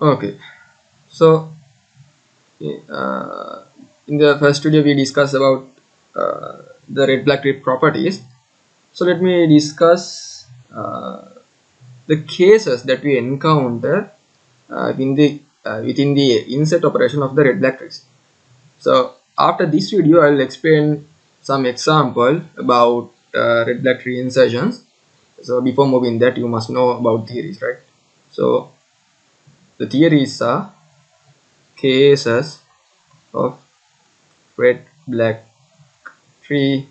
Okay, so in the first video we discussed about the red black tree properties. So let me discuss the cases that we encounter within the insert operation of the red black trees. So after this video I will explain some example about red black tree insertions. So before moving that, you must know about theories, right? So the theories are cases of red black tree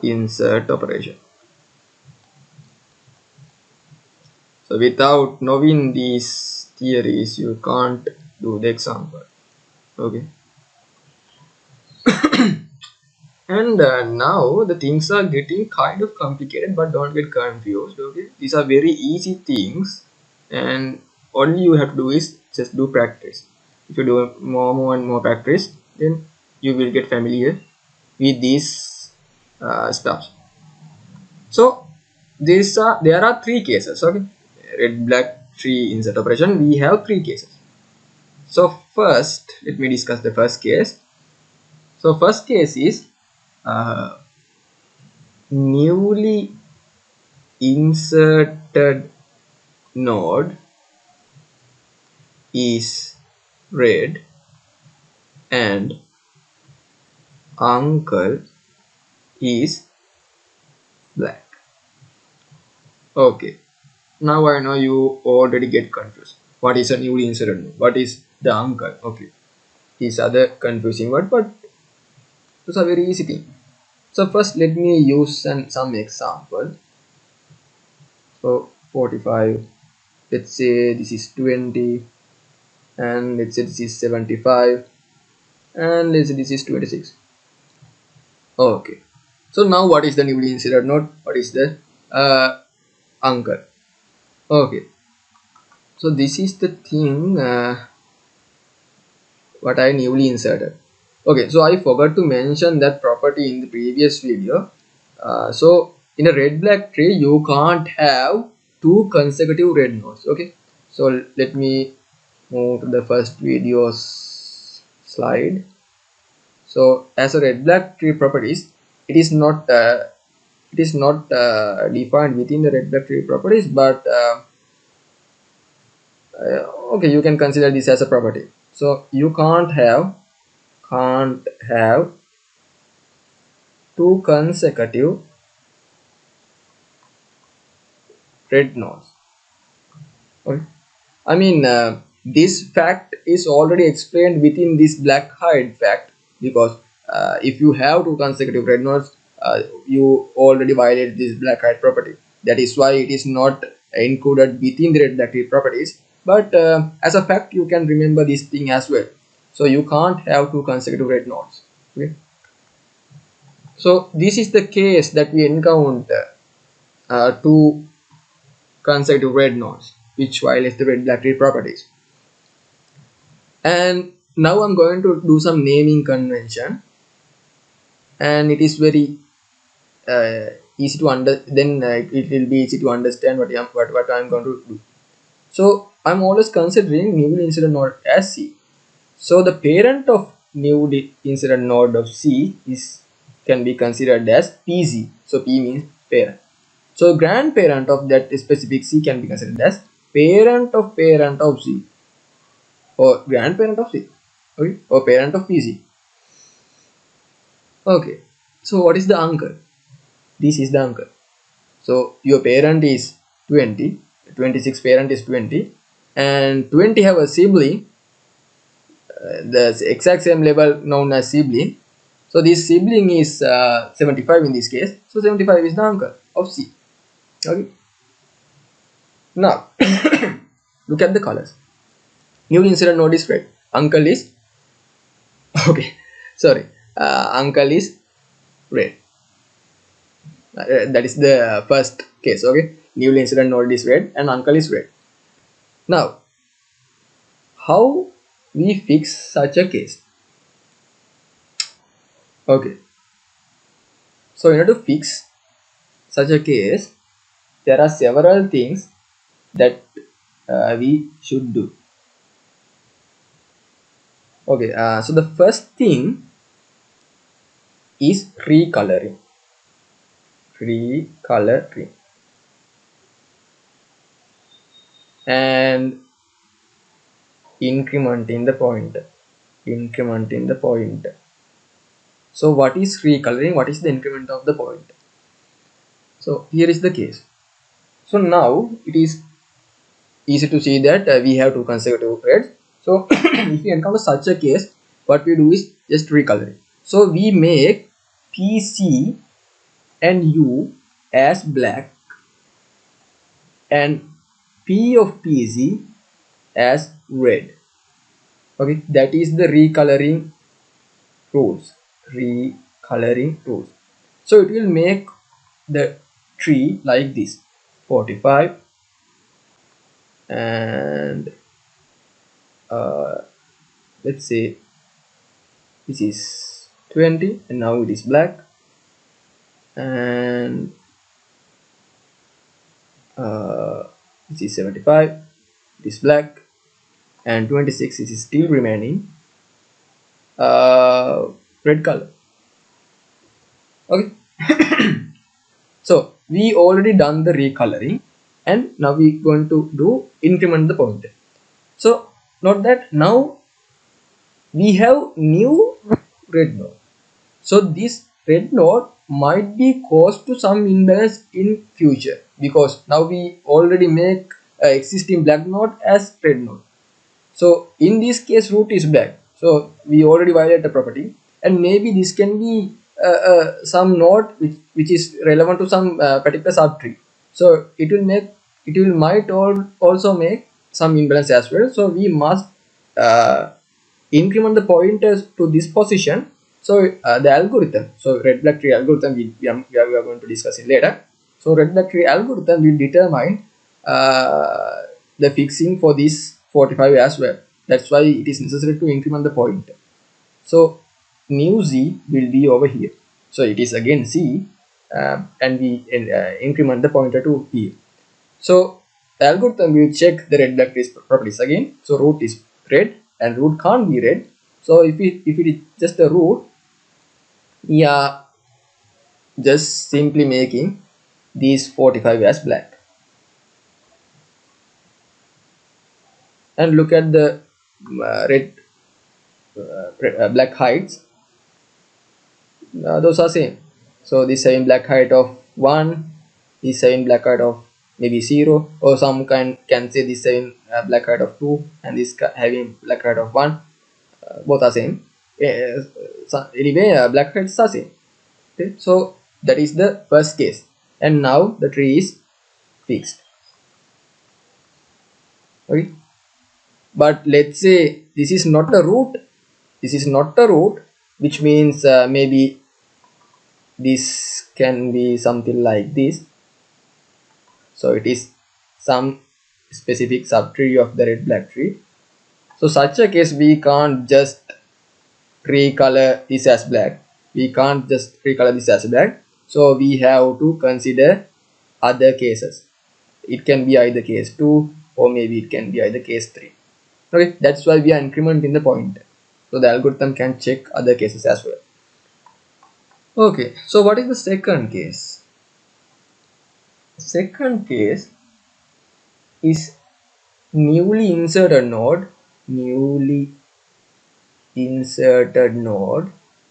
insert operation. So without knowing these theories, you can't do the example. Okay. And now the things are getting kind of complicated, but don't get confused. Okay, these are very easy things, and all you have to do is just do practice. If you do more and more practice, then you will get familiar with these stuff. So there are three cases. Okay, red black tree insert operation. We have three cases. So first, let me discuss the first case. So first case is uh, newly inserted node is red and uncle is black. Okay, now I know you already get confused. What is a newly inserted node? What is the uncle? Okay, these are the confusing word, but those are very easy thing. So first let me use some example. So 45, let's say this is 20, and let's say this is 75, and let's say this is 26. Okay, so now what is the newly inserted node? What is the uncle? Okay, so this is the thing what I newly inserted. Okay, so I forgot to mention that property in the previous video. So in a red black tree you can't have two consecutive red nodes. Okay, so let me move to the first video's slide. So as a red black tree properties, it is not defined within the red black tree properties, but okay, you can consider this as a property. So you can't have two consecutive red nodes. Okay, I mean this fact is already explained within this black hide fact, because if you have two consecutive red nodes, you already violate this black hide property. That is why it is not included within the red black tree properties, but as a fact you can remember this thing as well. So you can't have two consecutive red nodes. Okay, so this is the case that we encounter two consecutive red nodes which violates the red black tree properties. And now I'm going to do some naming convention, and it is very easy to it will be easy to understand what I'm going to do. So I'm always considering newly inserted node as C. So the parent of newly inserted node of C can be considered as PZ. So P means parent. So grandparent of that specific C can be considered as parent of C, or grandparent of C, okay, or parent of PZ. Okay, so what is the uncle? This is the uncle. So your parent is 20, 26 parent is 20, and 20 have a sibling, the exact same level known as sibling. So this sibling is 75 in this case. So 75 is the uncle of C. Okay. Now look at the colors. Newly inserted node is red. Uncle is okay. Sorry. Uncle is red. That is the first case. Okay. Newly inserted node is red and uncle is red. Now, how we fix such a case? Okay. So in order to fix such a case, there are several things that we should do. Okay, so the first thing is recoloring. Recoloring. And incrementing the point. Incrementing the point. So what is recoloring? What is the increment of the point? So here is the case. So now it is easy to see that we have two consecutive reds. So if we encounter such a case, what we do is just recoloring. So we make PC and U as black and P of PC as red. Okay, that is the recoloring rules. Recoloring rules. So it will make the tree like this: 45 and let's say this is 20 and now it is black, and this is 75, it is black, and 26 is still remaining red color. Okay. So we already done the recoloring and now we going to do increment the point. So note that now we have new red node. So this red node might be caused to some imbalance in future, because now we already make existing black node as red node. So in this case root is black, so we already violate the property, and maybe this can be some node which is relevant to some particular subtree. So it will might also make some imbalance as well. So we must uh, increment the pointers to this position. So the algorithm, so red black tree algorithm, we are going to discuss it later. So red black tree algorithm will determine the fixing for this 45 as well. That's why it is necessary to increment the pointer. So new z will be over here. So it is again c, and we increment the pointer to here. So the algorithm will check the red black tree properties again. So root is red and root can't be red. So if it is just a root, we are just simply making these 45 as black. And look at the red black heights. Those are same. So this having black height of 1, this having black height of maybe 0, or some can say this having black height of 2 and this having black height of 1. Both are same. So anyway, black heights are same. Okay, so that is the first case, and now the tree is fixed. Okay, but let's say this is not a root. This is not a root, which means maybe this can be something like this. So it is some specific subtree of the red black tree. So such a case we can't just recolor this as black. We can't just recolor this as black. So we have to consider other cases. It can be either case 2 or maybe it can be either case 3. Okay, that's why we are incrementing the pointer. So the algorithm can check other cases as well. Okay, so what is the second case? Second case is newly inserted node,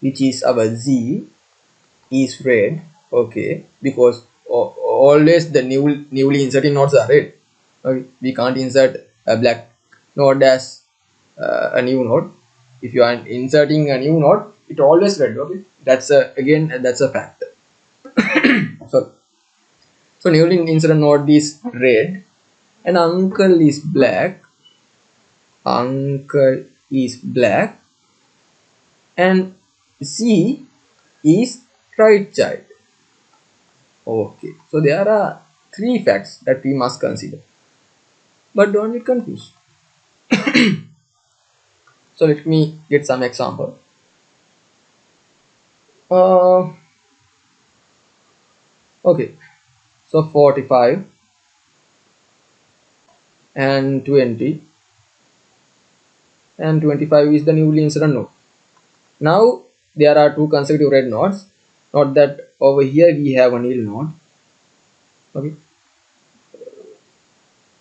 which is our z, is red. Okay, because always the newly inserted nodes are red. Okay, we can't insert a black node as a new node. If you are inserting a new node, it always red. Okay, that's a fact. So newly inserted node is red and uncle is black. Uncle is black and C is right child. Okay, so there are three facts that we must consider, but don't get confused. So let me get some example. Uh, okay, so 45 and 20, and 25 is the newly inserted node. Now there are two consecutive red nodes. Note that over here we have a nil node, okay,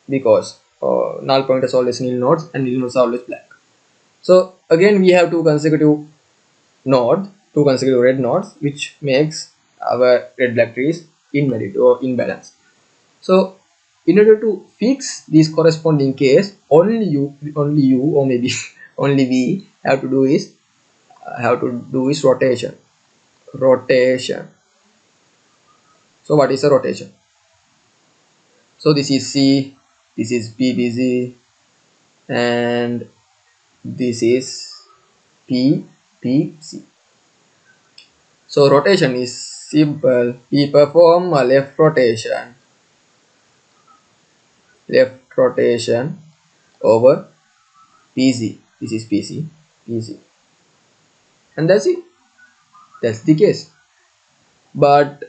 because null pointers always nil nodes and nil nodes are always black. So again we have two consecutive red nodes, which makes our red black trees invalid or imbalanced. So in order to fix this corresponding case, only you or maybe only we have to do is rotation. So what is a rotation? So this is C, this is PBC, and this is PPC. So rotation is simple. We perform a left rotation over PC. This is PC, and that's it. That's the case. But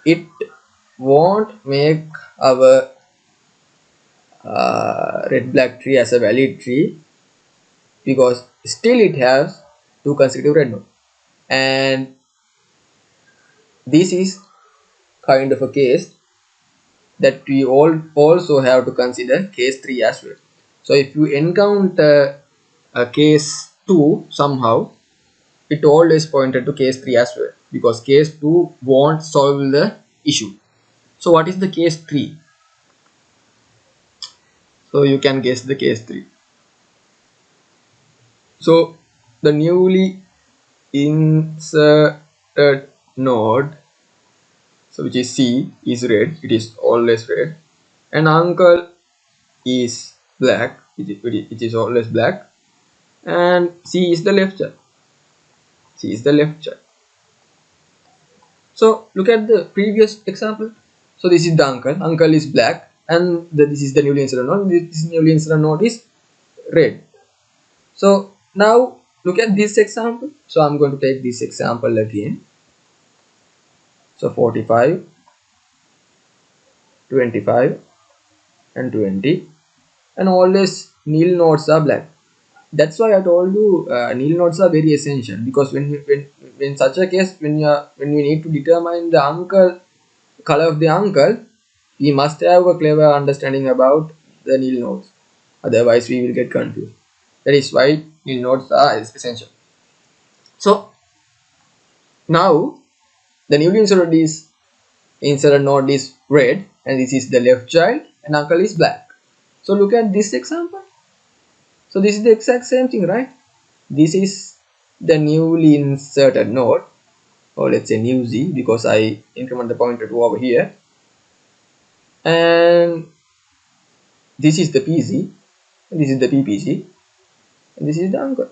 it won't make our red black tree as a valid tree, because still it has two consecutive red nodes, and this is kind of a case that we all also have to consider case 3 as well. So if you encounter a case 2 somehow, it always pointed to case 3 as well, because case 2 won't solve the issue. So what is the case 3? So you can guess the case 3. So the newly inserted node, so which is C, is red. It is always red, and uncle is black, which is always black, and C is the left child. So look at the previous example. So this is the uncle is black, and this is the newly inserted node. This newly inserted node is red. So now look at this example. So I'm going to take this example again. So 45, 25 and 20, and always nil nodes are black. That's why I told you nil nodes are very essential, because when such a case, when we need to determine the color of the uncle, we must have a clever understanding about the nil nodes. Otherwise we will get confused. That is why nil nodes are essential. So now the newly inserted node is red, and this is the left child, and uncle is black. So look at this example. So this is the exact same thing, right? This is the newly inserted node, or let's say new Z, because I increment the pointer to over here, and this is the PC, and this is the PPC, and this is the uncle.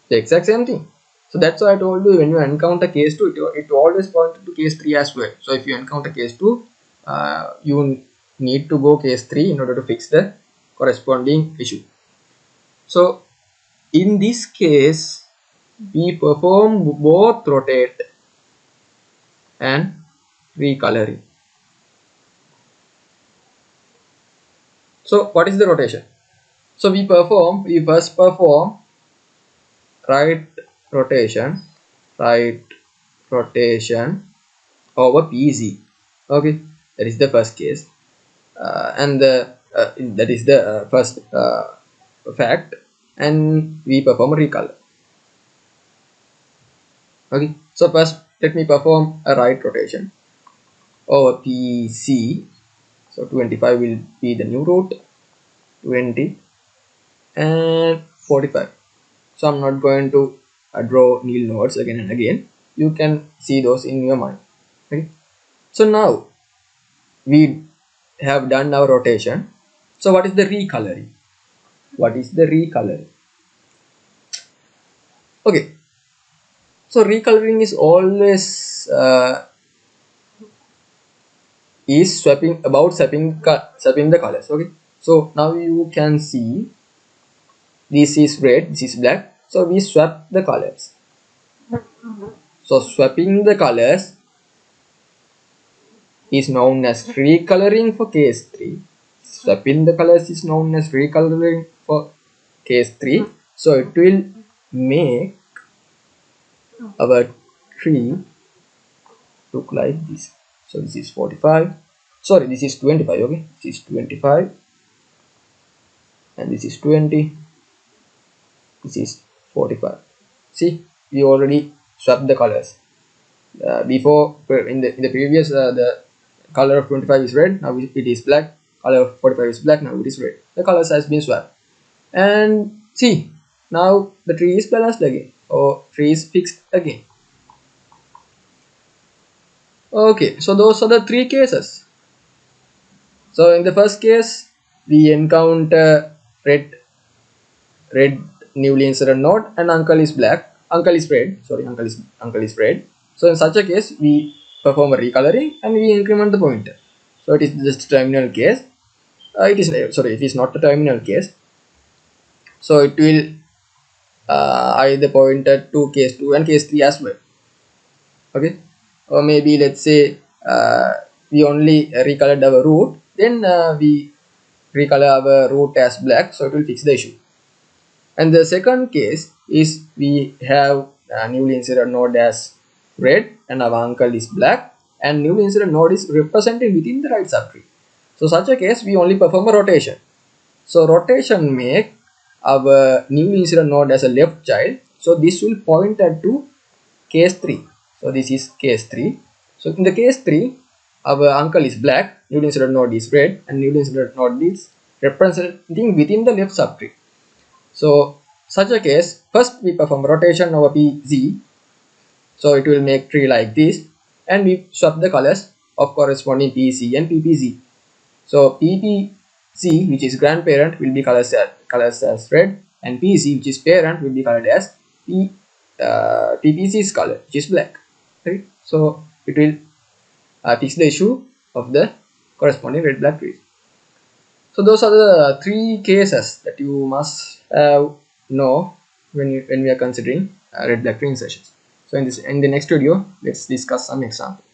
The exact same thing. So that's why I told you, when you encounter case 2, it always points to case 3 as well. So if you encounter case 2, you need to go case 3 in order to fix the corresponding issue. So in this case, we perform both rotate and recoloring. So what is the rotation? So we first perform right rotation over PZ. Okay, that is the first case, and that is the first fact, and we perform a recolor. Okay, so first let me perform a right rotation over PC. So 25 will be the new root, 20 and 45. So I'm not going to draw nil nodes again and again. You can see those in your mind. Okay, so now we have done our rotation. So what is the recoloring? Okay, so recoloring is always is swapping the colors. Okay, so now you can see this is red, this is black, so we swap the colors. So swapping the colors is known as recoloring for case 3. swapping the colors is known as recoloring for case 3. So it will make our tree look like this. So this is 45. Sorry, this is 25. Okay, this is 25, and this is 20. This is 45. See, we already swapped the colors. Before in the previous the color of 25 is red, now it is black. Color of 45 is black, now it is red. The colors has been swapped. And see, now the tree is balanced again, or tree is fixed again. Okay, so those are the three cases. So in the first case, we encounter red newly inserted node, and uncle is red. Sorry, uncle is red. So in such a case, we perform a recoloring and we increment the pointer. So it is just a terminal case. It is not a terminal case. So it will either point to case 2 and case 3 as well. Okay, or maybe let's say we only recolored our root, then we recolor our root as black, so it will fix the issue. And the second case is we have a newly inserted node as red and our uncle is black, and newly inserted node is represented within the right subtree. So such a case we only perform a rotation. So rotation make our newly inserted node as a left child. So this will point at to case 3. So this is case 3. So in the case 3, our uncle is black, newly inserted node is red, and newly inserted node is representing within the left subtree. So such a case, first we perform rotation over PZ. So it will make tree like this, and we swap the colors of corresponding PC and PPZ. So PPZ, which is grandparent, will be colors as red, and PC, which is parent, will be colored as PPC's color, which is black. Right? So it will fix the issue of the corresponding red-black trees. So those are the three cases that you must know when we are considering red-black tree insertions. So in the next video, let's discuss some examples.